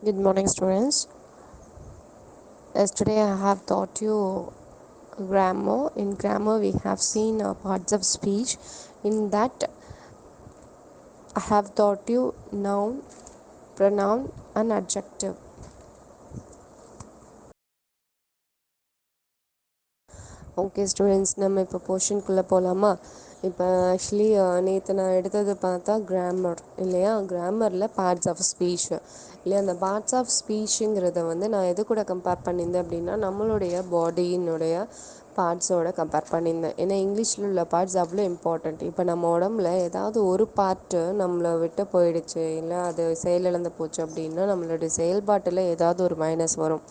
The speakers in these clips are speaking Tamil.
Good morning, students. Yesterday, I have taught you grammar. In grammar, we have seen parts of speech. In that, I have taught you noun, pronoun, and adjective. Okay students, நம்ம இப்போ போர்ஷனுக்குள்ளே போகலாமா? இப்போ ஆக்சுவலி நேற்று நான் எடுத்தது பார்த்தா கிராமர் இல்லையா? கிராமரில் பார்ட்ஸ் ஆஃப் ஸ்பீச் இல்லையா? அந்த பார்ட்ஸ் ஆஃப் ஸ்பீச்சுங்கிறத வந்து நான் எது கூட கம்பேர் பண்ணியிருந்தேன் அப்படின்னா நம்மளுடைய பாடியினுடைய பார்ட்ஸோட கம்பேர் பண்ணியிருந்தேன். ஏன்னா இங்கிலீஷில் உள்ள பார்ட்ஸ் அவ்வளோ இம்பார்ட்டண்ட். இப்போ நம்ம உடம்புல ஏதாவது ஒரு பார்ட்டு நம்மளை விட்டு போயிடுச்சு, இல்லை அது செயலிழந்து போச்சு அப்படின்னா நம்மளுடைய செயல்பாட்டில் ஏதாவது ஒரு மைனஸ் வரும்.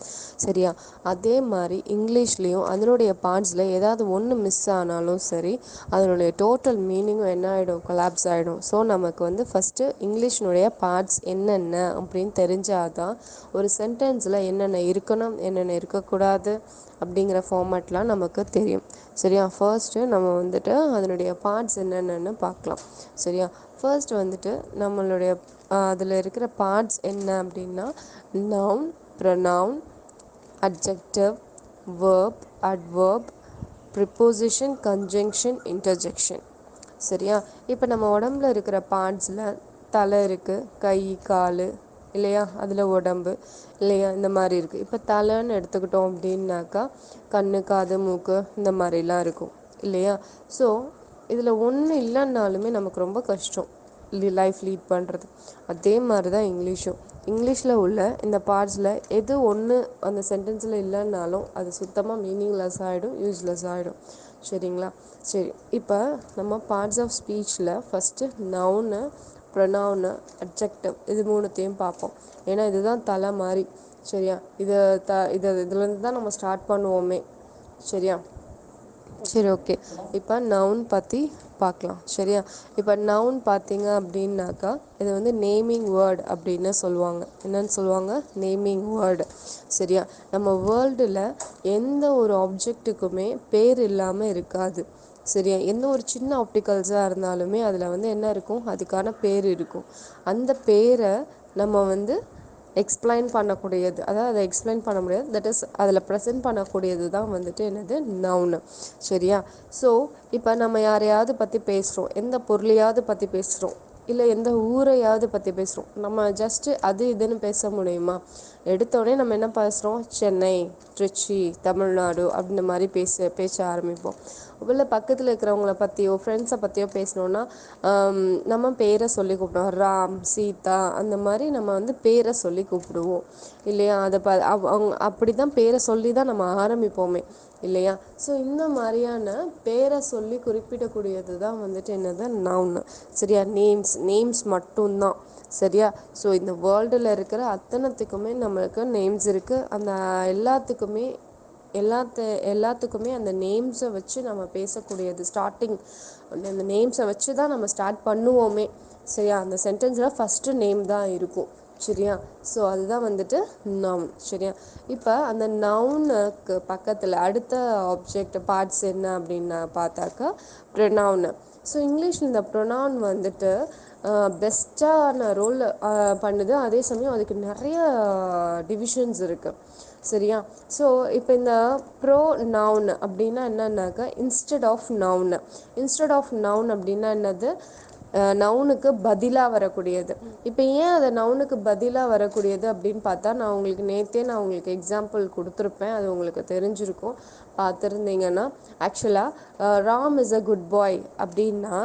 சரியா? அதே மாதிரி இங்கிலீஷ்லேயும் அதனுடைய பார்ட்ஸில் ஏதாவது ஒன்று மிஸ் ஆனாலும் சரி, அதனுடைய டோட்டல் மீனிங்கும் என்ன ஆகிடும்? கொலாப்ஸ் ஆகிடும். ஸோ நமக்கு வந்து ஃபஸ்ட்டு இங்கிலீஷினுடைய பார்ட்ஸ் என்னென்ன அப்படின்னு தெரிஞ்சால் தான் ஒரு சென்டென்ஸில் என்னென்ன இருக்கணும், என்னென்ன இருக்கக்கூடாது அப்படிங்கிற ஃபார்மேட்லாம் நமக்கு தெரியும். சரியா? ஃபர்ஸ்ட்டு நம்ம வந்துட்டு அதனுடைய பார்ட்ஸ் என்னென்னு பார்க்கலாம். சரியா? ஃபர்ஸ்ட் வந்துட்டு நம்மளுடைய அதில் இருக்கிற பார்ட்ஸ் என்ன அப்படின்னா noun, pronoun, adjective, verb, adverb, preposition, conjunction, interjection. சரியா? இப்போ நம்ம உடம்புல இருக்கிற பார்ட்ஸில் தலை இருக்குது, கை, கால் இல்லையா? அதில் உடம்பு இல்லையா? இந்த மாதிரி இருக்குது. இப்போ தலைன்னு எடுத்துக்கிட்டோம் அப்படின்னாக்கா கண்ணு, காது, மூக்கு இந்த மாதிரிலாம் இருக்கும் இல்லையா? ஸோ இதில் ஒன்று இல்லைன்னாலுமே நமக்கு ரொம்ப கஷ்டம் லைஃப் லீட் பண்ணுறது. அதே மாதிரி தான் இங்கிலீஷும். இங்கிலீஷில் உள்ள இந்த பார்ட்ஸில் எது ஒன்று அந்த சென்டென்ஸில் இல்லைன்னாலும் அது சுத்தமாக மீனிங்லெஸ் ஆகிடும், யூஸ்லெஸ் ஆகிடும். சரிங்களா? சரி, இப்போ நம்ம பார்ட்ஸ் ஆஃப் ஸ்பீச்சில் ஃபஸ்ட்டு நவுனு, ப்ரொனவுனு, அட்ஜெக்டிவ் இது மூணுத்தையும் பார்ப்போம். ஏன்னா இதுதான் தலை மாதிரி. சரியா? இதுலேருந்து தான் நம்ம ஸ்டார்ட் பண்ணுவோமே. சரியா? சரி, ஓகே. இப்போ நவுன் பற்றி பார்க்கலாம். சரியா? இப்போ நவுன் பார்த்தீங்க அப்படின்னாக்கா இது வந்து நேமிங் வேர்டு அப்படின்னு சொல்லுவாங்க. என்னன்னு சொல்லுவாங்க? Naming word. சரியா? நம்ம வேர்ல்டில் எந்த ஒரு ஆப்ஜெக்ட்டுக்குமே பேர் இல்லாமல் இருக்காது. சரியா? எந்த ஒரு சின்ன ஆப்டிகல்ஸாக இருந்தாலுமே அதில் வந்து என்ன இருக்கும்? அதுக்கான பேர் இருக்கும். அந்த பேரை நம்ம வந்து எக்ஸ்பிளைன் பண்ணக்கூடியது, அதாவது அதை எக்ஸ்பிளைன் பண்ண முடியாது, தட் இஸ் அதில் ப்ரெசென்ட் பண்ணக்கூடியது தான் வந்துட்டு என்னது? நவுனு. சரியா? ஸோ இப்போ நம்ம யாரையாவது பற்றி பேசுகிறோம், எந்த பொருளையாவது பற்றி பேசுகிறோம், இல்லை எந்த ஊரையாவது பற்றி பேசுகிறோம். நம்ம ஜஸ்ட்டு அது இதுன்னு பேச முடியுமா? எடுத்தோடனே நம்ம என்ன பேசுகிறோம்? சென்னை, திருச்சி, தமிழ்நாடு அப்படின்ற மாதிரி பேச ஆரம்பிப்போம். இல்லை பக்கத்தில் இருக்கிறவங்கள பற்றியோ ஃப்ரெண்ட்ஸை பற்றியோ பேசணுன்னா நம்ம பேரை சொல்லி கூப்பிடுவோம். ராம், சீதா அந்த மாதிரி நம்ம வந்து பேரை சொல்லி கூப்பிடுவோம் இல்லையா? அதை அவங்க அப்படி தான் பேரை சொல்லி தான் நம்ம ஆரம்பிப்போமே இல்லையா? ஸோ இந்த மாதிரியான பேரை சொல்லி குறிப்பிடக்கூடியது தான் வந்துட்டு என்னது? நவுன். சரியா? நேம்ஸ் மட்டும்தான். சரியா? ஸோ இந்த வேர்ல்டில் இருக்கிற அத்தனைத்துக்குமே நம்மளுக்கு நேம்ஸ் இருக்குது. அந்த எல்லாத்துக்குமே அந்த நேம்ஸை வச்சு நம்ம பேசக்கூடியது. ஸ்டார்டிங் அந்த நேம்ஸை வச்சு தான் நம்ம ஸ்டார்ட் பண்ணுவோமே. சரியா? அந்த சென்டென்ஸில் ஃபஸ்ட்டு நேம் தான் இருக்கும். சரியா? ஸோ அதுதான் வந்துட்டு நவுன். சரியா? இப்போ அந்த நவுனுக்கு பக்கத்தில் அடுத்த ஆப்ஜெக்ட் பார்ட்ஸ் என்ன அப்படின்னு பார்த்தாக்கா ப்ரொனவுன். ஸோ இங்கிலீஷில் இந்த ப்ரொனவுன் வந்துட்டு பெஸ்ட்டான ரோல் பண்ணுது. அதே சமயம் அதுக்கு நிறைய டிவிஷன்ஸ் இருக்குது. சரியா? ஸோ இப்போ இந்த ப்ரோ நவுன் அப்படின்னா என்னன்னாக்கா இன்ஸ்டெட் ஆஃப் நவுன் அப்படின்னா என்னது? நவுனுக்கு பதிலாக வரக்கூடியது. இப்போ ஏன் அதை நவுனுக்கு பதிலாக வரக்கூடியது அப்படின்னு பார்த்தா நான் உங்களுக்கு எக்ஸாம்பிள் கொடுத்துருப்பேன், அது உங்களுக்கு தெரிஞ்சிருக்கும் பார்த்துருந்தீங்கன்னா. ஆக்சுவலாக ராம் இஸ் அ குட் பாய் அப்படின்னா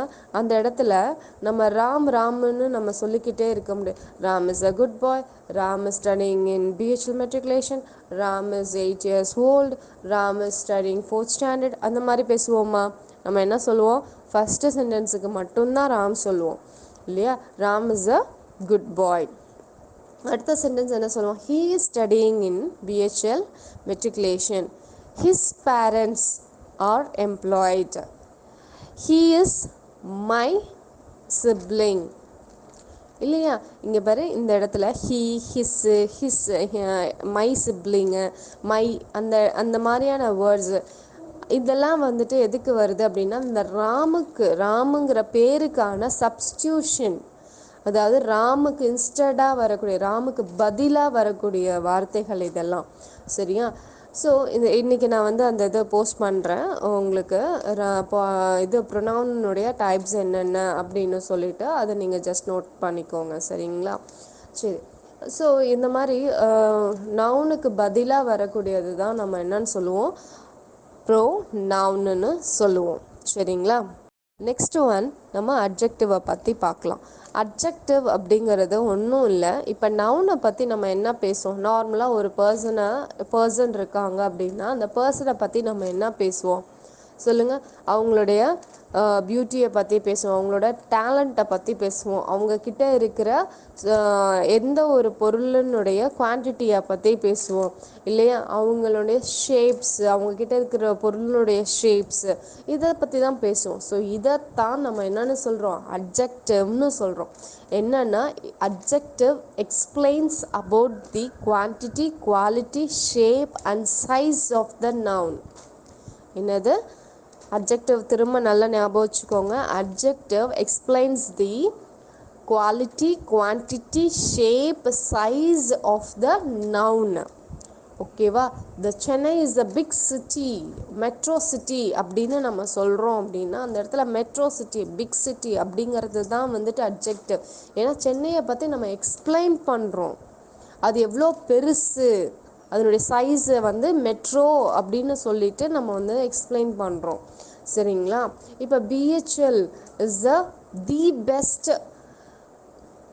அந்த இடத்துல நம்ம ராம்னு நம்ம சொல்லிக்கிட்டே இருக்க முடியும். Ram is a good bye, Ram is studying in BHEL matriculation, Ram is 8 years old, Ram is studying 4th standard அந்த மாதிரி பேசுவோமா? நம்ம என்ன சொல்லுவோம்? ஃபஸ்ட்டு சென்டென்ஸுக்கு மட்டும்தான் ராம் சொல்லுவோம் இல்லையா? ராம் இஸ் அ குட் பாய். அடுத்த சென்டென்ஸ் என்ன சொல்லுவோம்? He is studying in BHEL matriculation, his parents R employed, he is my sibling இல்லையா? இங்கே பாரு, இந்த இடத்துல ஹிஸ் மை சிப்ளிங்கு, மை அந்த அந்த மாதிரியான வேர்ட்ஸு இதெல்லாம் வந்துட்டு எதுக்கு வருது அப்படின்னா இந்த ராமுங்கிற பேருக்கான சப்ஸ்டியூஷன். அதாவது ராமுக்கு இன்ஸ்டடாக வரக்கூடிய, ராமுக்கு பதிலாக வரக்கூடிய வார்த்தைகள் இதெல்லாம். சரியா? ஸோ இன்றைக்கி நான் வந்து அந்த இதை போஸ்ட் பண்ணுறேன் உங்களுக்கு. இது ப்ரொனவுனுடைய டைப்ஸ் என்னென்ன அப்படின்னு சொல்லிவிட்டு அதை நீங்கள் ஜஸ்ட் நோட் பண்ணிக்கோங்க. சரிங்களா? சரி. ஸோ இந்த மாதிரி நவுனுக்கு பதிலாக வரக்கூடியது தான் நம்ம என்னன்னு சொல்லுவோம், ப்ரோ நவுன்னு சொல்லுவோம். சரிங்களா? நெக்ஸ்ட் ஒன் நம்ம அட்ஜெக்டிவை பற்றி பார்க்கலாம். அட்ஜெக்டிவ் அப்படிங்கிறது ஒன்றும் இல்லை. இப்போ நவுனை பற்றி நம்ம என்ன பேசுவோம், நார்மலாக ஒரு பர்சன் இருக்காங்க அப்படின்னா அந்த பர்சனை பற்றி நம்ம என்ன பேசுவோம் சொல்லுங்கள்? அவங்களுடைய பியூட்டியை பற்றி பேசுவோம், அவங்களோட டேலண்ட்டை பற்றி பேசுவோம், அவங்கக்கிட்ட இருக்கிற எந்த ஒரு பொருளினுடைய குவான்டிட்டியை பற்றி பேசுவோம் இல்லையா? அவங்களுடைய ஷேப்ஸ், அவங்கக்கிட்ட இருக்கிற பொருளுடைய ஷேப்ஸு, இதை பற்றி தான் பேசுவோம். ஸோ இதைத்தான் நம்ம என்னென்னு சொல்கிறோம், அட்ஜெக்டிவ்னு சொல்கிறோம். என்னென்னா adjective explains about the quantity, quality, shape and size of the noun. என்னது? அட்ஜெக்டிவ். திரும்ப நல்லா ஞாபகம் வச்சுக்கோங்க. Adjective explains the quality, quantity, shape, size of the noun. ஓகேவா? The Chennai is the big city, metro city அப்படின்னு நம்ம சொல்கிறோம் அப்படின்னா அந்த இடத்துல மெட்ரோ சிட்டி, பிக் சிட்டி அப்படிங்கிறது தான் வந்துட்டு அட்ஜெக்டிவ். ஏன்னா சென்னையை பற்றி நம்ம எக்ஸ்பிளைன் பண்ணுறோம், அது எவ்வளோ பெருசு, அதனுடைய சைஸை வந்து மெட்ரோ அப்படின்னு சொல்லிட்டு நம்ம வந்து எக்ஸ்பிளைன் பண்ணுறோம். சரிங்களா? இப்போ BHEL is the best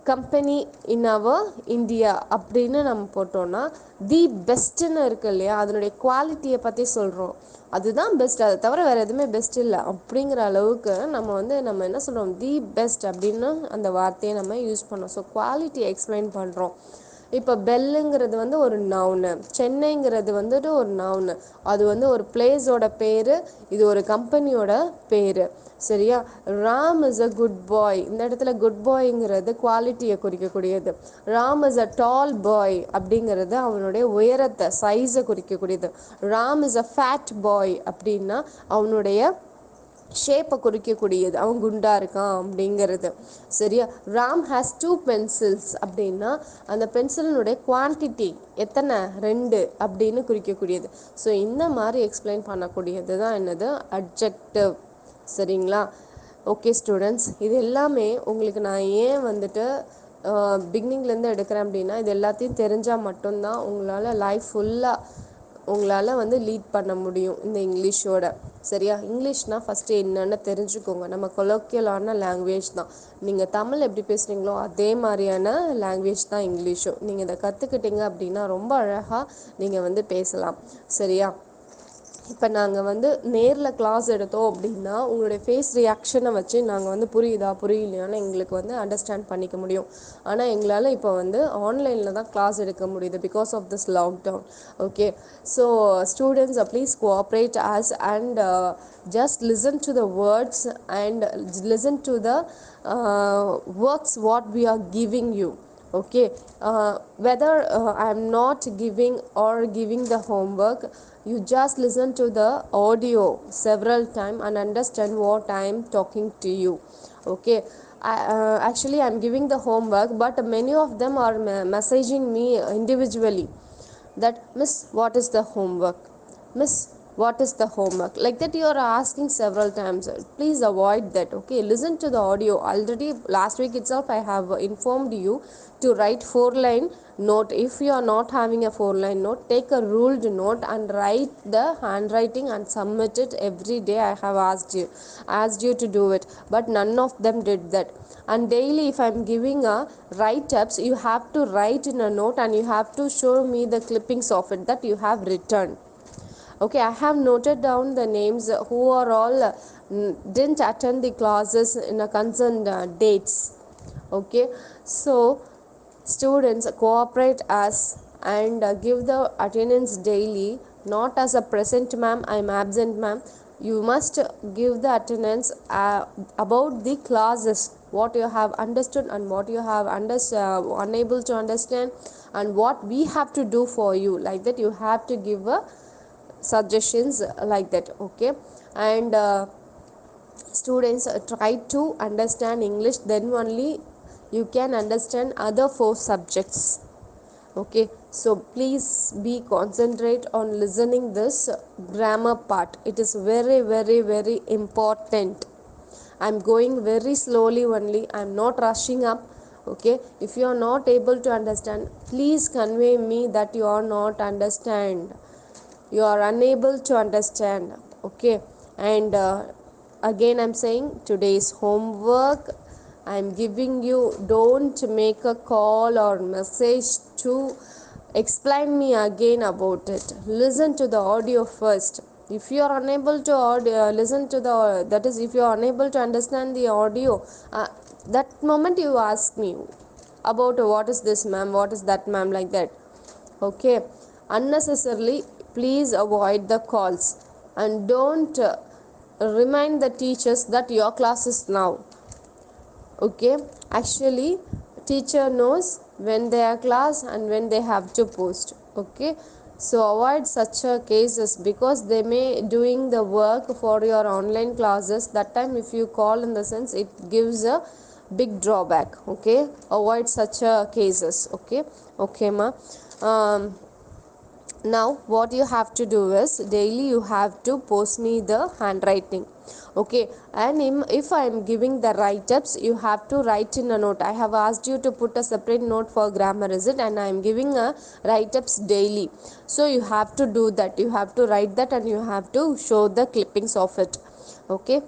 company in our India அப்படின்னு நம்ம போட்டோன்னா தி பெஸ்ட்டுன்னு இருக்கு இல்லையா, அதனுடைய குவாலிட்டியை பற்றி சொல்கிறோம். அதுதான் பெஸ்ட், அதை தவிர வேறு எதுவுமே பெஸ்ட் இல்லை அப்படிங்கிற அளவுக்கு நம்ம என்ன சொல்கிறோம், தி பெஸ்ட் அப்படின்னு அந்த வார்த்தையை நம்ம யூஸ் பண்ணோம். ஸோ குவாலிட்டி எக்ஸ்பிளைன் பண்ணுறோம். இப்போ பெல்லுங்கிறது வந்து ஒரு நவுனு, சென்னைங்கிறது வந்துட்டு ஒரு நவுனு, அது வந்து ஒரு பிளேஸோட பேர், இது ஒரு கம்பெனியோட பேர். சரியா? ராம் இஸ் அ குட் பாய், இந்த இடத்துல குட் பாய்ங்கிறது குவாலிட்டியை குறிக்கக்கூடியது. ராம் இஸ் அ டால் பாய் அப்படிங்கிறது அவனுடைய உயரத்தை, சைஸை குறிக்கக்கூடியது. Ram is a fat boy அப்படின்னா அவனுடைய ஷேப்பை குறிக்கக்கூடியது, அவன் குண்டா இருக்கான் அப்படிங்கிறது. சரியா? ராம் ஹேஸ் 2 பென்சில்ஸ் அப்படின்னா அந்த பென்சிலினுடைய குவான்டிட்டி எத்தனை, 2 அப்படின்னு குறிக்கக்கூடியது. ஸோ இந்த மாதிரி எக்ஸ்பிளைன் பண்ணக்கூடியது தான் என்னது, அட்ஜெக்டிவ். சரிங்களா? ஓகே ஸ்டூடெண்ட்ஸ், இது எல்லாமே உங்களுக்கு நான் ஏன் வந்துட்டு பிகினிங்லேருந்து எடுக்கிறேன் அப்படின்னா இது எல்லாத்தையும் தெரிஞ்சால் மட்டும்தான் உங்களால் லைஃப் ஃபுல்லாக உங்களால் வந்து லீட் பண்ண முடியும் இந்த இங்கிலீஷோட. சரியா? இங்கிலீஷ்னால் ஃபஸ்ட்டு என்னென்னு தெரிஞ்சுக்கோங்க. நம்ம கொலோக்கியலான லாங்குவேஜ் தான். நீங்கள் தமிழ் எப்படி பேசுகிறீங்களோ அதே மாதிரியான லாங்குவேஜ் தான் இங்கிலீஷும். நீங்கள் இதை கற்றுக்கிட்டீங்க அப்படின்னா ரொம்ப அழகாக நீங்கள் வந்து பேசலாம். சரியா? இப்போ நாங்கள் வந்து நேரில் கிளாஸ் எடுத்தோம் அப்படின்னா உங்களுடைய ஃபேஸ் ரியாக்ஷனை வச்சு நாங்கள் வந்து புரியுதா புரியலையான்னு எங்களுக்கு வந்து அண்டர்ஸ்டாண்ட் பண்ணிக்க முடியும். ஆனால் எங்களால் இப்போ வந்து ஆன்லைனில் தான் கிளாஸ் எடுக்க முடியுது because of this lockdown. Okay, so students please cooperate us and just listen to the words and listen to the works what we are giving you. Okay, whether I am not giving or giving the homework, you just listen to the audio several times and understand what I am talking to you. Okay, actually I am giving the homework, but many of them are messaging me individually that miss what is the homework, miss what is the homework, like that you are asking several times. Please avoid that. Okay, listen to the audio. Already last week itself I have informed you to write 4-line note. If you are not having a 4-line note, take a ruled note and write the handwriting and submit it every day. I have asked you to do it, but none of them did that. And daily if I am giving a write-ups, you have to write in a note and you have to show me the clippings of it that you have written. Okay, I have noted down the names who are all didn't attend the classes in a concerned dates. Okay, so students cooperate us and give the attendance daily, not as a present ma'am, I am absent ma'am. You must give the attendance about the classes, what you have understood and what you have unable to understand and what we have to do for you, like that you have to give a suggestions like that. Okay, and students try to understand English, then only you can understand other 4 subjects. Okay, so please be concentrate on listening this grammar part. It is very very very important. I'm going very slowly only, I'm not rushing up. Okay, if you are not able to understand, please convey me that you are not understand, you are unable to understand. Okay, and again I'm saying today's homework I'm giving you, don't make a call or message to explain me again about it. Listen to the audio first. If you are unable to listen to the, that is, if you are unable to understand the audio, that moment you ask me about what is this ma'am, what is that ma'am, like that. Okay, unnecessarily please avoid the calls, and don't remind the teachers that your class is now. Okay, actually teacher knows when they are class and when they have to post. Okay, so avoid such a cases, because they may doing the work for your online classes. That time if you call, in the sense it gives a big drawback. Okay, avoid such a cases. Okay, okay ma. Now what you have to do is daily you have to post me the handwriting. Okay, and if I am giving the write-ups, you have to write in a note. I have asked you to put a separate note for grammar, is it, and I am giving a write-ups daily, so you have to do that. You have to write that and you have to show the clippings of it. Okay,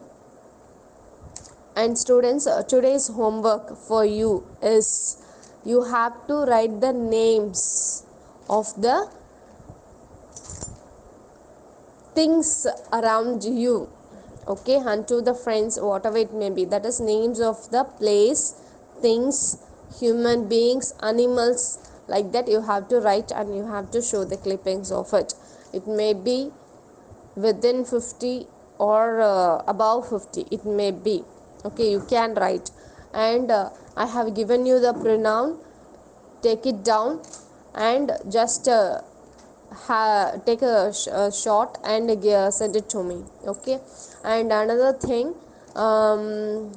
and students, today's homework for you is you have to write the names of the things around you. Okay, and to the friends, whatever it may be, that is names of the place, things, human beings, animals, like that you have to write and you have to show the clippings of it. It may be within 50 or above 50, it may be. Okay, you can write. And I have given you the pronoun, take it down and just take a shot and send it to me. Okay, and another thing, um,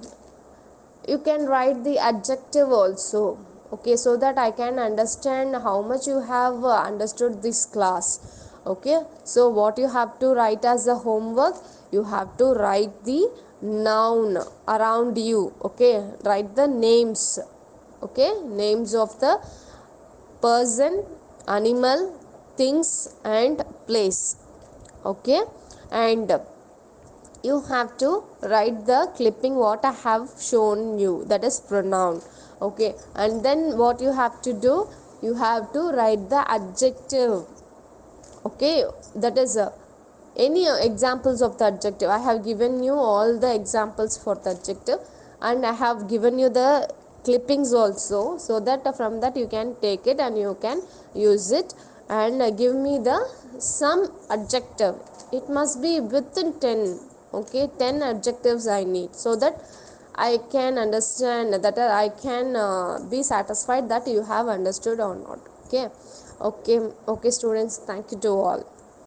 you can write the adjective also. Okay, so that I can understand how much you have understood this class. Okay, so what you have to write as a homework, you have to write the noun around you. Okay, write the names. Okay, names of the person, animal, things and place. Okay, and you have to write the clipping what I have shown you, that is pronoun. Okay, and then what you have to do, you have to write the adjective. Okay, that is any examples of the adjective. I have given you all the examples for the adjective, and I have given you the clippings also, so that from that you can take it and you can use it. And give me the some adjective. It must be within 10. Okay, 10 adjectives I need, so that I can understand, that I can be satisfied that you have understood or not. Okay, okay, okay students, thank you to all.